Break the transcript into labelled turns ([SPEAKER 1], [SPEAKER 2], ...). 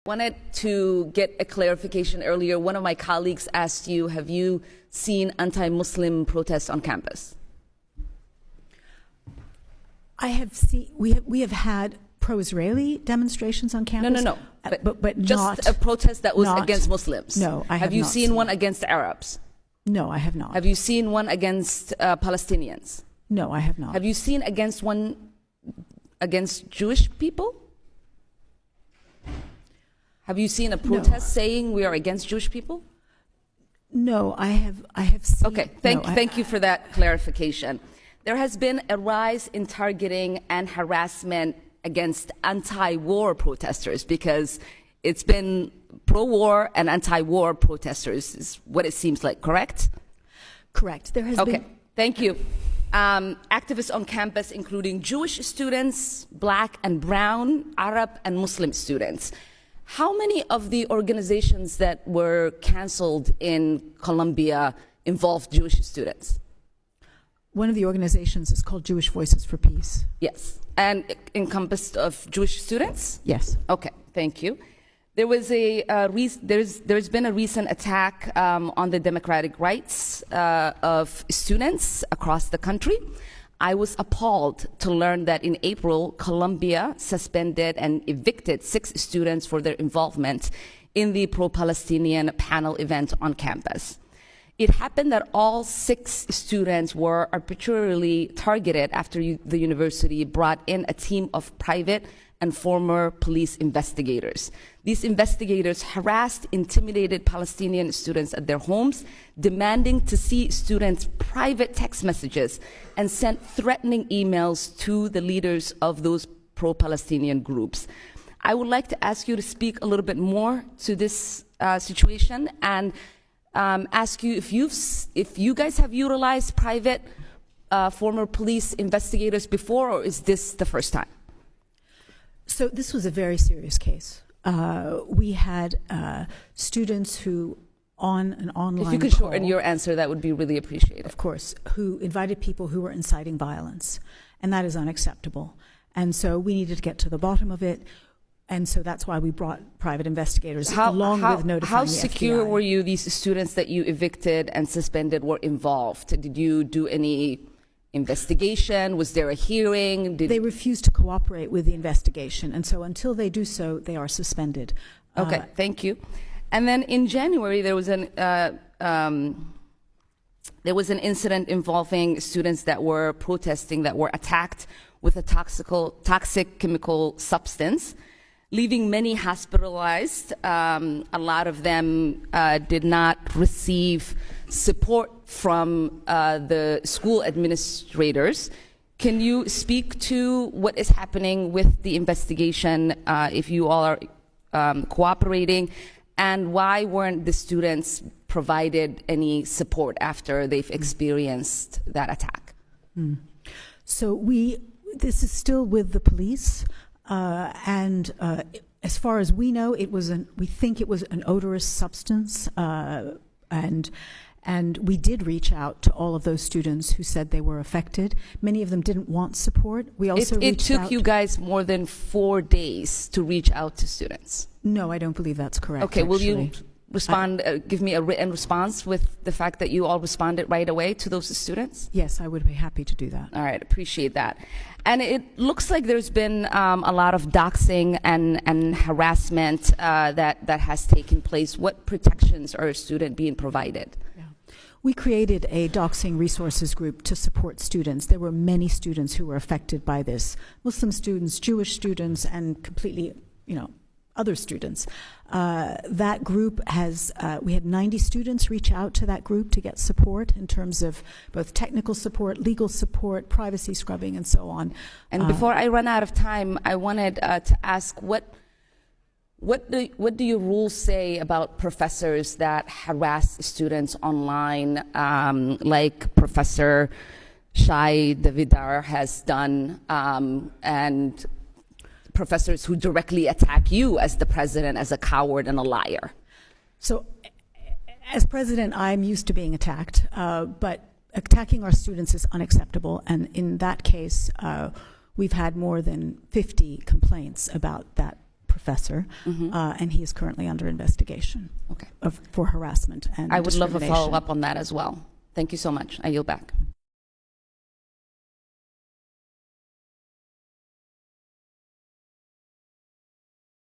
[SPEAKER 1] Wanted to get a clarification earlier. One of my colleagues asked you, have you seen anti-Muslim protests on campus?
[SPEAKER 2] I have seen, we have had pro-Israeli demonstrations on campus.
[SPEAKER 1] No.
[SPEAKER 2] But
[SPEAKER 1] just
[SPEAKER 2] not
[SPEAKER 1] a protest that was
[SPEAKER 2] not,
[SPEAKER 1] against Muslims.
[SPEAKER 2] No, I have
[SPEAKER 1] Have you
[SPEAKER 2] not
[SPEAKER 1] seen one against Arabs?
[SPEAKER 2] No, I have not.
[SPEAKER 1] Have you seen one against Palestinians?
[SPEAKER 2] No, I have not.
[SPEAKER 1] Have you seen one against Jewish people? Have you seen a protest saying we are against Jewish people?
[SPEAKER 2] No, I have seen.
[SPEAKER 1] Okay, thank you for that clarification. There has been a rise in targeting and harassment against anti-war protesters because it's been pro-war and anti-war protesters is what it seems like, correct?
[SPEAKER 2] Correct. There has been.
[SPEAKER 1] Okay, thank you. Activists on campus, including Jewish students, Black and Brown, Arab and Muslim students. How many of the organizations that were canceled in Colombia involved Jewish students?
[SPEAKER 2] One of the organizations is called Jewish Voices for Peace.
[SPEAKER 1] Yes. And encompassed of Jewish students?
[SPEAKER 2] Yes.
[SPEAKER 1] Okay, thank you. There was there's been a recent attack on the democratic rights of students across the country. I was appalled to learn that in April, Colombia suspended and evicted 6 students for their involvement in the pro-Palestinian panel event on campus. It happened that all 6 students were arbitrarily targeted after the university brought in a team of private and former police investigators. These investigators harassed, intimidated Palestinian students at their homes, demanding to see students' private text messages and sent threatening emails to the leaders of those pro-Palestinian groups. I would like to ask you to speak a little bit more to this situation and ask you if you guys have utilized private former police investigators before, or is this the first time?
[SPEAKER 2] So this was a very serious case. We had students who, on an online
[SPEAKER 1] If you could
[SPEAKER 2] call,
[SPEAKER 1] shorten your answer, that would be really appreciated.
[SPEAKER 2] of course, who invited people who were inciting violence, and that is unacceptable. And so we needed to get to the bottom of it, and so that's why we brought private investigators along with notifying
[SPEAKER 1] How
[SPEAKER 2] the
[SPEAKER 1] secure
[SPEAKER 2] FBI.
[SPEAKER 1] were you these students that you evicted and suspended were involved? Did you do any investigation? Was there a hearing?
[SPEAKER 2] They refused to cooperate with the investigation, and so until they do so, they are suspended.
[SPEAKER 1] Okay, thank you. And then in January, there was an incident involving students that were protesting that were attacked with a toxic chemical substance, leaving many hospitalized. A lot of them did not receive support from the school administrators. Can you speak to what is happening with the investigation, if you all are cooperating, and why weren't the students provided any support after they've experienced that attack?
[SPEAKER 2] So this is still with the police, and as far as we know, we think it was an odorous substance, and we did reach out to all of those students who said they were affected. Many of them didn't want support. We also
[SPEAKER 1] it took you guys more than 4 days to reach out to students.
[SPEAKER 2] No, I don't believe that's correct.
[SPEAKER 1] Okay, will you respond, give me a written response with the fact that you all responded right away to those students?
[SPEAKER 2] Yes, I would be happy to do that.
[SPEAKER 1] All right, appreciate that. And it looks like there's been a lot of doxing and harassment that has taken place. What protections are a student being provided?
[SPEAKER 2] We created a doxing resources group to support students. There were many students who were affected by this. Muslim students, Jewish students, and completely, other students. That group we had 90 students reach out to that group to get support in terms of both technical support, legal support, privacy scrubbing, and so on.
[SPEAKER 1] And before I run out of time, I wanted to ask what do your rules say about professors that harass students online, like Professor Shai Davidar has done, and professors who directly attack you as the president as a coward and a liar?
[SPEAKER 2] So, as president, I'm used to being attacked, but attacking our students is unacceptable, and in that case, we've had more than 50 complaints about that professor, and he is currently under investigation
[SPEAKER 1] Okay.
[SPEAKER 2] for harassment and
[SPEAKER 1] I would love a
[SPEAKER 2] discrimination.
[SPEAKER 1] follow-up on that as well. Thank you so much. I yield back.